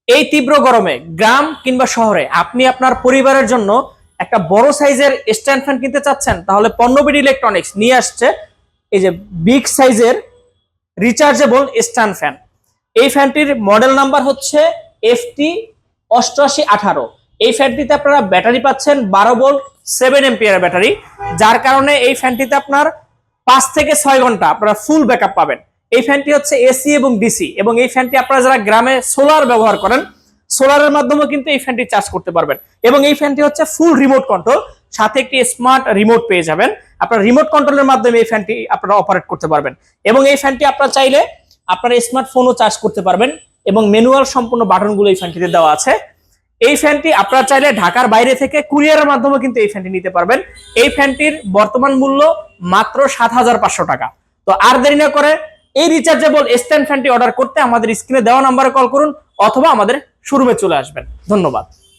এই তীব্র গরমে গ্রাম কিংবা শহরে আপনি আপনার পরিবারের জন্য একটা বড় সাইজের স্ট্যান্ড ফ্যান কিনতে চাচ্ছেন, তাহলে পণ্যবিড়ি ইলেকট্রনিক্স নিয়ে আসছে এই যে বিগ সাইজের রিচার্জেবল স্ট্যান্ড ফ্যান। এই ফ্যানটির মডেল নাম্বার হচ্ছে FT8818। এই ফ্যানটিতে আপনারা ব্যাটারি পাচ্ছেন 12 ভোল্ট 7 এম্পিয়ার ব্যাটারি, যার কারণে এই ফ্যানটিতে আপনার 5 থেকে 6 ঘন্টা আপনারা ফুল ব্যাকআপ পাবেন। এই ফ্যানটি হচ্ছে এসি এবং ডিসি, এবং এই ফ্যানটি আপনারা যারা গ্রামে সোলার ব্যবহার করেন, সোলারের মাধ্যমে কিন্তু এই ফ্যানটি চার্জ করতে পারবেন। এবং এই ফ্যানটি হচ্ছে ফুল রিমোট কন্ট্রোল, সাথে একটি স্মার্ট রিমোট পেয়ে যাবেন। আপনার রিমোট কন্ট্রোলের মাধ্যমে এই ফ্যানটি আপনারা অপারেট করতে পারবেন। এবং এই ফ্যানটি আপনারা চাইলে আপনার স্মার্টফোনও চার্জ করতে পারবেন, এবং ম্যানুয়াল সম্পূর্ণ বাটনগুলো এই ফ্যানটিতে দেওয়া আছে। এই ফ্যানটি আপনারা চাইলে ঢাকার বাইরে থেকে কুরিয়ারের মাধ্যমে কিন্তু এই ফ্যানটি নিতে পারবেন। এই ফ্যানটির বর্তমান মূল্য মাত্র 7,500 টাকা। তো আর দেরি না করে এই রিচার্জেবল স্ট্যান্ড ফ্যানটি অর্ডার করতে আমাদের স্ক্রিনে দেওয়া নাম্বারে কল করুন, অথবা আমাদের শোরুমে চলে আসবেন। ধন্যবাদ।